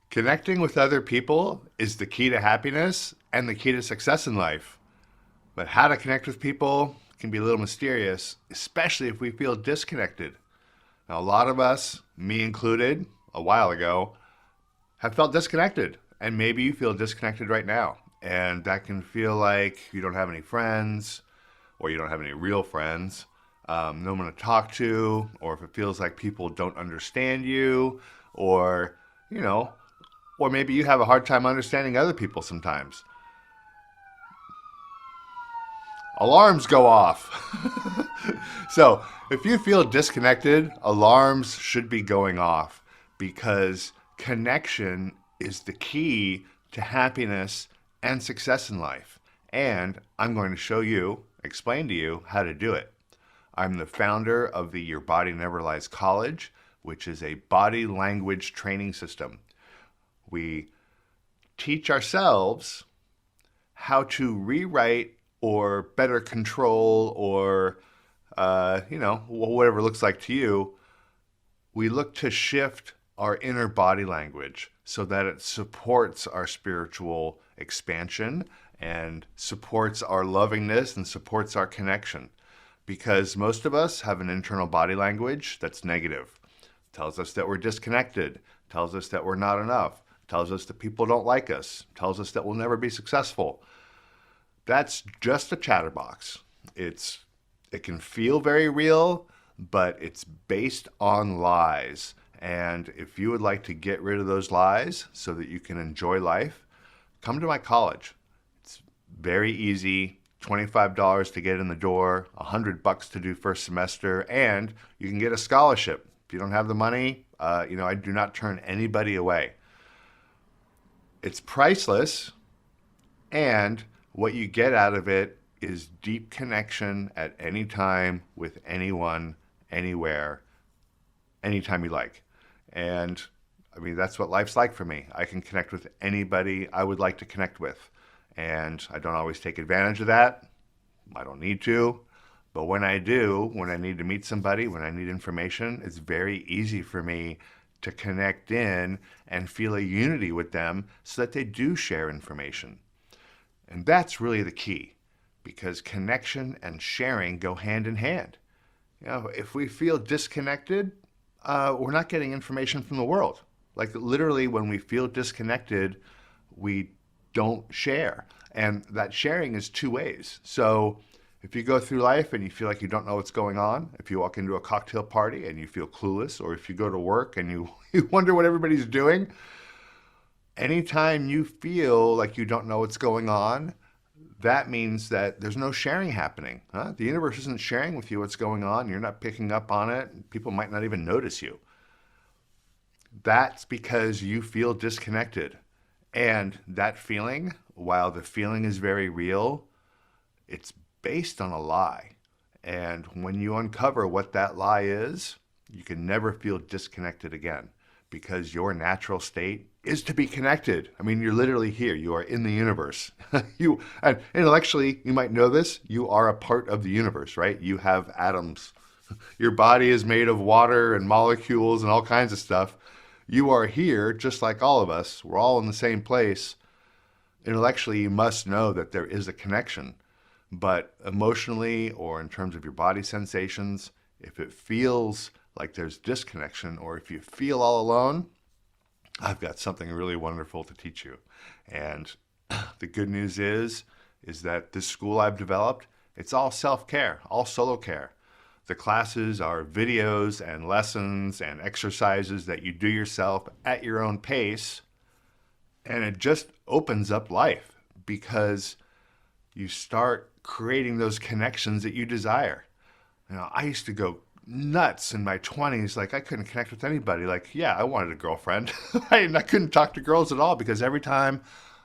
Connecting with other people is the key to happiness and the key to success in life. But how to connect with people can be a little mysterious, especially if we feel disconnected. Now, a lot of us, me included, a while ago, have felt disconnected. And maybe you feel disconnected right now. And that can feel like you don't have any friends, or you don't have any real friends, no one to talk to, or if it feels like people don't understand you, or, you know, or maybe you have a hard time understanding other people sometimes. Alarms go off. So, if you feel disconnected, alarms should be going off because connection is the key to happiness and success in life. And I'm going to show you, explain to you how to do it. I'm the founder of the Your Body Never Lies College, which is a body language training system. We teach ourselves how to rewrite or better control or, whatever it looks like to you. We look to shift our inner body language so that it supports our spiritual expansion and supports our lovingness and supports our connection. Because most of us have an internal body language that's negative. Tells us that we're disconnected, tells us that we're not enough, tells us that people don't like us, tells us that we'll never be successful. That's just a chatterbox. It can feel very real, but it's based on lies. And if you would like to get rid of those lies so that you can enjoy life, come to my college. It's very easy. $25 to get in the door, $100 to do first semester, and you can get a scholarship. If you don't have the money, I do not turn anybody away. It's priceless, and what you get out of it is deep connection at any time with anyone, anywhere, anytime you like. And I mean, that's what life's like for me. I can connect with anybody I would like to connect with. And I don't always take advantage of that. I don't need to. But when I do, when I need to meet somebody, when I need information, it's very easy for me to connect in and feel a unity with them so that they do share information. And that's really the key, because connection and sharing go hand in hand. If we feel disconnected, we're not getting information from the world. Like literally when we feel disconnected, we don't share. And that sharing is two ways. So if you go through life and you feel like you don't know what's going on, if you walk into a cocktail party and you feel clueless, or if you go to work and you wonder what everybody's doing, anytime you feel like you don't know what's going on, that means that there's no sharing happening. Huh? The universe isn't sharing with you what's going on. You're not picking up on it. People might not even notice you. That's because you feel disconnected. And that feeling, while the feeling is very real, it's based on a lie. And when you uncover what that lie is, you can never feel disconnected again, because your natural state is to be connected. I mean, you're literally here. You are in the universe. And intellectually, you might know this, you are a part of the universe, right? You have atoms. Your body is made of water and molecules and all kinds of stuff. You are here just like all of us. We're all in the same place. Intellectually, you must know that there is a connection. But emotionally, or in terms of your body sensations, if it feels like there's disconnection, or if you feel all alone, I've got something really wonderful to teach you. And the good news is that this school I've developed, it's all self-care, all solo care. The classes are videos and lessons and exercises that you do yourself at your own pace. And it just opens up life because you start creating those connections that you desire. I used to go nuts in my 20s. Like, I couldn't connect with anybody. Like, yeah, I wanted a girlfriend. I couldn't talk to girls at all because every time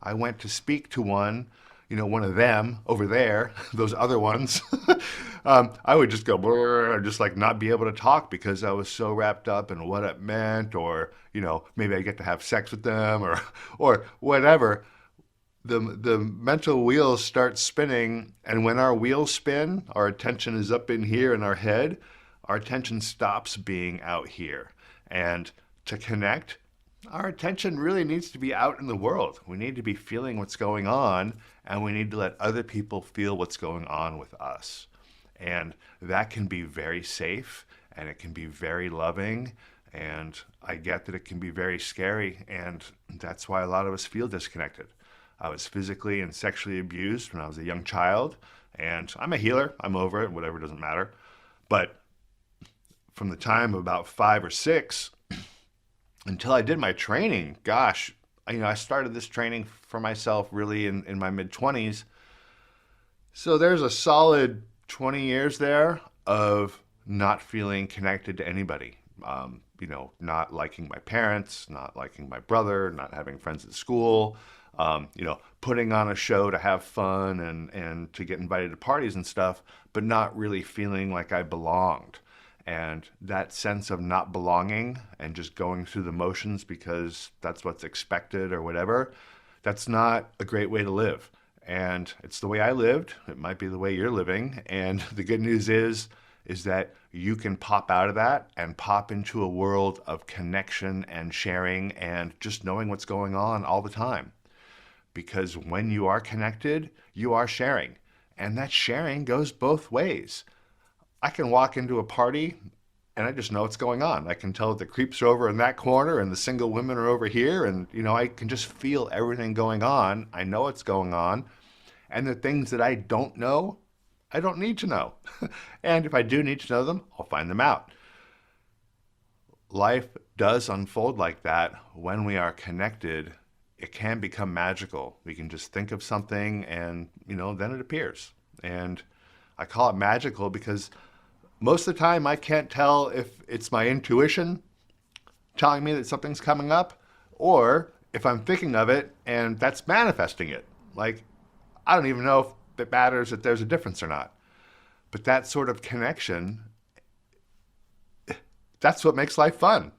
I went to speak to one of them over there, those other ones, I would just go brrr, or just like not be able to talk because I was so wrapped up in what it meant, or, maybe I get to have sex with them or whatever. The mental wheels start spinning, and when our wheels spin, our attention is up in here in our head. Our attention stops being out here. And to connect, Our attention really needs to be out in the world. We need to be feeling what's going on, and we need to let other people feel what's going on with us. And that can be very safe, and it can be very loving. And I get that it can be very scary, and that's why a lot of us feel disconnected. I was physically and sexually abused when I was a young child, and I'm a healer. I'm over it, whatever, doesn't matter. But from the time of about 5 or 6 until I did my training, gosh, I started this training for myself really in my mid 20s. So there's a solid 20 years there of not feeling connected to anybody. Not liking my parents, not liking my brother, not having friends at school, putting on a show to have fun and to get invited to parties and stuff, but not really feeling like I belonged. And that sense of not belonging and just going through the motions because that's what's expected or whatever, that's not a great way to live. And it's the way I lived. It might be the way you're living. And the good news is that you can pop out of that and pop into a world of connection and sharing and just knowing what's going on all the time. Because when you are connected, you are sharing. And that sharing goes both ways. I can walk into a party and I just know what's going on. I can tell that the creeps are over in that corner and the single women are over here. And, I can just feel everything going on. I know what's going on. And the things that I don't know, I don't need to know. And if I do need to know them, I'll find them out. Life does unfold like that when we are connected. It can become magical. We can just think of something and, then it appears. And I call it magical because most of the time I can't tell if it's my intuition telling me that something's coming up or if I'm thinking of it and that's manifesting it. Like, I don't even know if it matters if there's a difference or not. But that sort of connection, that's what makes life fun.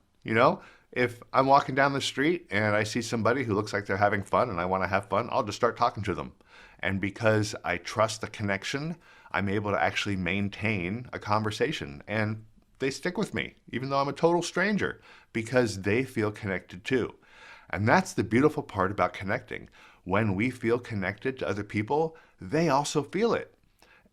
If I'm walking down the street and I see somebody who looks like they're having fun and I want to have fun, I'll just start talking to them. And because I trust the connection, I'm able to actually maintain a conversation. And they stick with me, even though I'm a total stranger, because they feel connected too. And that's the beautiful part about connecting. When we feel connected to other people, they also feel it.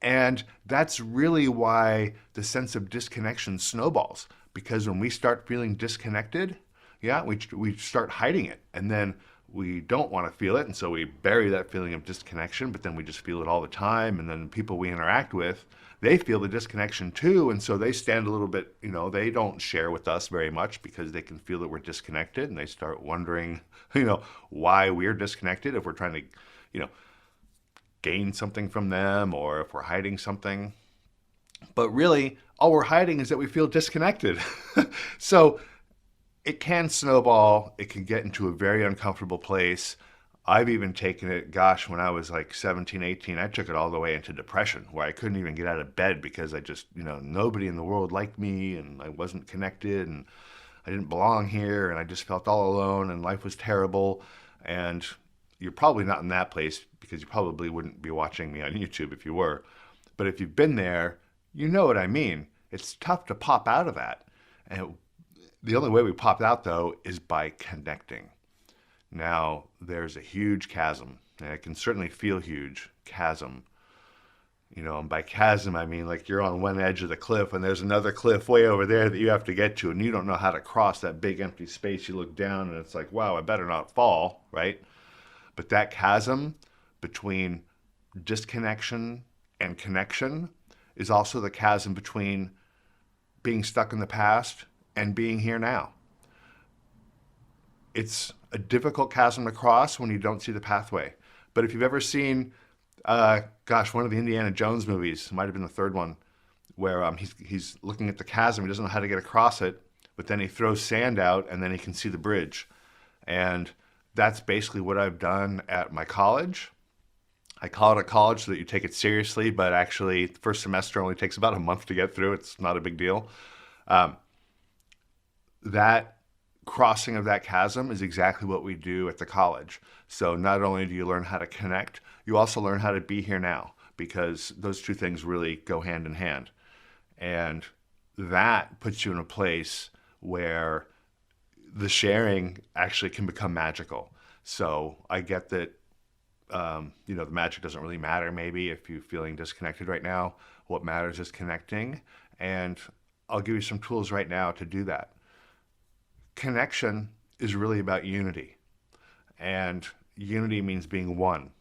And that's really why the sense of disconnection snowballs. Because when we start feeling disconnected, we start hiding it. And then we don't want to feel it. And so we bury that feeling of disconnection, but then we just feel it all the time. And then the people we interact with, they feel the disconnection too. And so they stand a little bit, they don't share with us very much because they can feel that we're disconnected. And they start wondering, why we're disconnected, if we're trying to, gain something from them or if we're hiding something. But really, all we're hiding is that we feel disconnected. So it can snowball. It can get into a very uncomfortable place. I've even taken it, gosh, when I was like 17, 18, I took it all the way into depression where I couldn't even get out of bed because I just, nobody in the world liked me and I wasn't connected and I didn't belong here and I just felt all alone and life was terrible. And you're probably not in that place because you probably wouldn't be watching me on YouTube if you were. But if you've been there, you know what I mean. It's tough to pop out of that. And the only way we pop out, though, is by connecting. Now, there's a huge chasm, and it can certainly feel huge, chasm. And by chasm, I mean like you're on one edge of the cliff and there's another cliff way over there that you have to get to, and you don't know how to cross that big empty space. You look down and it's like, wow, I better not fall, right? But that chasm between disconnection and connection is also the chasm between being stuck in the past and being here now. It's a difficult chasm to cross when you don't see the pathway. But if you've ever seen, one of the Indiana Jones movies, it might have been the third one, where he's looking at the chasm, he doesn't know how to get across it, but then he throws sand out and then he can see the bridge. And that's basically what I've done at my college. I call it a college so that you take it seriously, but actually the first semester only takes about a month to get through. It's not a big deal. That crossing of that chasm is exactly what we do at the college. So not only do you learn how to connect, you also learn how to be here now, because those two things really go hand in hand. And that puts you in a place where the sharing actually can become magical. So I get that, the magic doesn't really matter maybe if you're feeling disconnected right now. What matters is connecting. And I'll give you some tools right now to do that. Connection is really about unity. And unity means being one.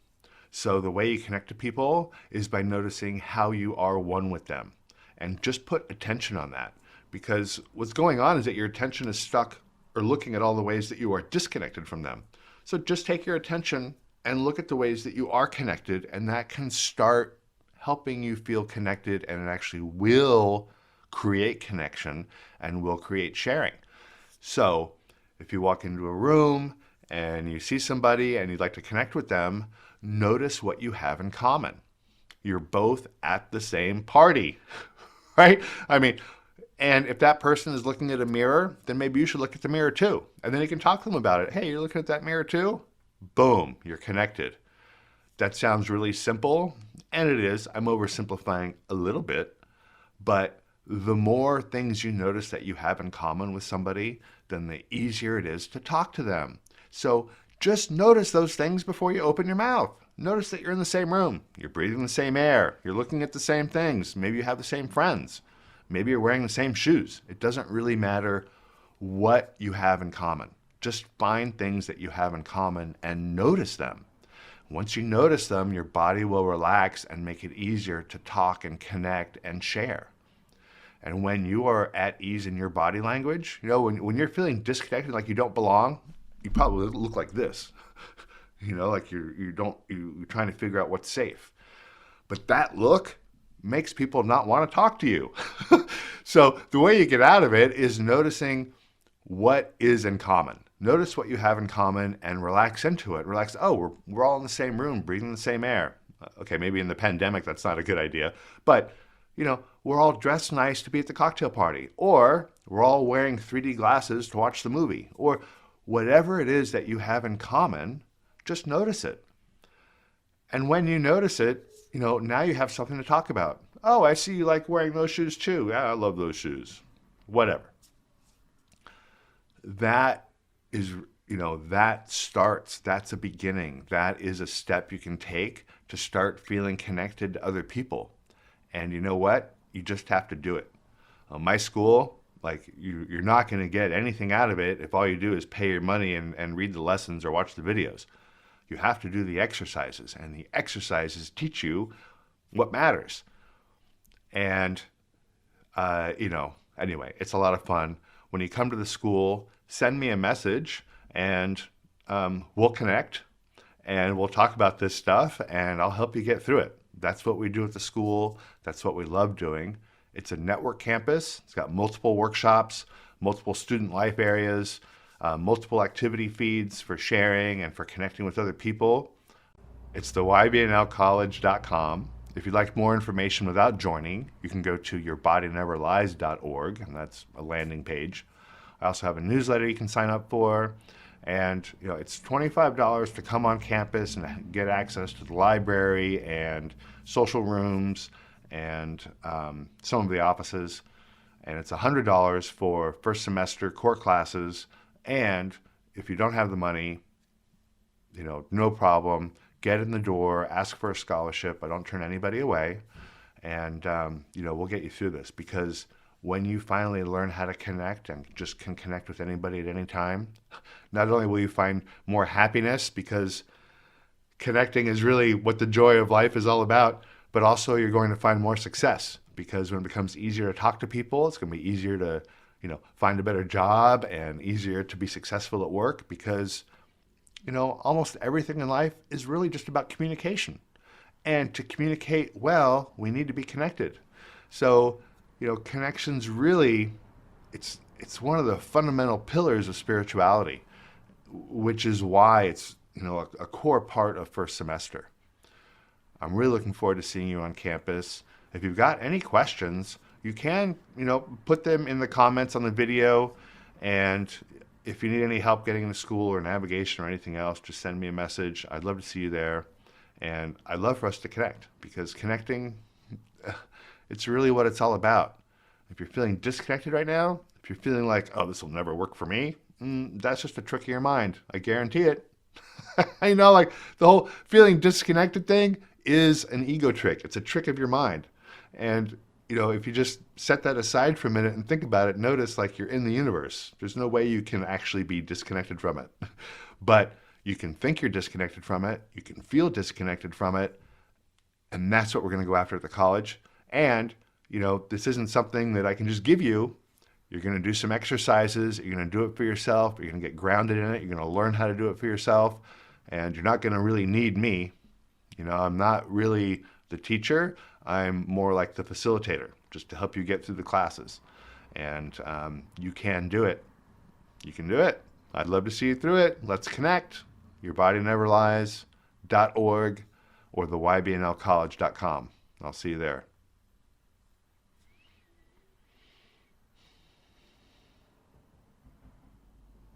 So the way you connect to people is by noticing how you are one with them. And just put attention on that. Because what's going on is that your attention is stuck or looking at all the ways that you are disconnected from them. So just take your attention and look at the ways that you are connected, and that can start helping you feel connected, and it actually will create connection and will create sharing. So if you walk into a room and you see somebody and you'd like to connect with them, notice what you have in common. You're both at the same party, right? I mean, and if that person is looking at a mirror, then maybe you should look at the mirror too. And then you can talk to them about it. Hey, you're looking at that mirror too? Boom, you're connected. That sounds really simple, and it is. I'm oversimplifying a little bit, but the more things you notice that you have in common with somebody, then the easier it is to talk to them. So just notice those things before you open your mouth. Notice that you're in the same room, you're breathing the same air, you're looking at the same things, maybe you have the same friends, maybe you're wearing the same shoes. It doesn't really matter what you have in common. Just find things that you have in common and notice them. Once you notice them, your body will relax and make it easier to talk and connect and share. And when you are at ease in your body language, when you're feeling disconnected, like you don't belong, you probably look like this. Like you're trying to figure out what's safe. But that look makes people not want to talk to you. So the way you get out of it is noticing what is in common. Notice what you have in common and relax into it. Relax, oh, we're all in the same room, breathing the same air. Okay, maybe in the pandemic that's not a good idea, but we're all dressed nice to be at the cocktail party, or we're all wearing 3D glasses to watch the movie, or whatever it is that you have in common, just notice it. And when you notice it, now you have something to talk about. Oh, I see you like wearing those shoes too. Yeah, I love those shoes. Whatever. That is, that's a beginning. That is a step you can take to start feeling connected to other people. And you know what? You just have to do it. My school, you're not going to get anything out of it if all you do is pay your money and read the lessons or watch the videos. You have to do the exercises, and the exercises teach you what matters. And, anyway, it's a lot of fun. When you come to the school, send me a message, and we'll connect, and we'll talk about this stuff, and I'll help you get through it. That's what we do at the school. That's what we love doing. It's a network campus. It's got multiple workshops, multiple student life areas, multiple activity feeds for sharing and for connecting with other people. It's the ybnlcollege.com. If you'd like more information without joining, you can go to yourbodyneverlies.org, and that's a landing page. I also have a newsletter you can sign up for. And it's $25 to come on campus and get access to the library and social rooms and some of the offices. And it's $100 for first semester core classes. And if you don't have the money, no problem. Get in the door, ask for a scholarship. I don't turn anybody away. And, we'll get you through this, because when you finally learn how to connect and just can connect with anybody at any time, not only will you find more happiness, because connecting is really what the joy of life is all about, but also you're going to find more success, because when it becomes easier to talk to people, it's going to be easier to, find a better job and easier to be successful at work, because, almost everything in life is really just about communication. And to communicate well, we need to be connected. So, connection's really, it's one of the fundamental pillars of spirituality, which is why it's, a core part of first semester. I'm really looking forward to seeing you on campus. If you've got any questions, you can, put them in the comments on the video. And if you need any help getting into school or navigation or anything else, just send me a message. I'd love to see you there. And I'd love for us to connect, because connecting, it's really what it's all about. If you're feeling disconnected right now, if you're feeling like, oh, this will never work for me, That's just a trick of your mind. I guarantee it. I know, like the whole feeling disconnected thing is an ego trick. It's a trick of your mind. And, if you just set that aside for a minute and think about it, notice like you're in the universe. There's no way you can actually be disconnected from it. But you can think you're disconnected from it. You can feel disconnected from it. And that's what we're going to go after at the college. And, this isn't something that I can just give you. You're going to do some exercises. You're going to do it for yourself. You're going to get grounded in it. You're going to learn how to do it for yourself. And you're not going to really need me. I'm not really the teacher. I'm more like the facilitator, just to help you get through the classes. And you can do it. You can do it. I'd love to see you through it. Let's connect. YourBodyNeverLies.org or the ybnlcollege.com. I'll see you there.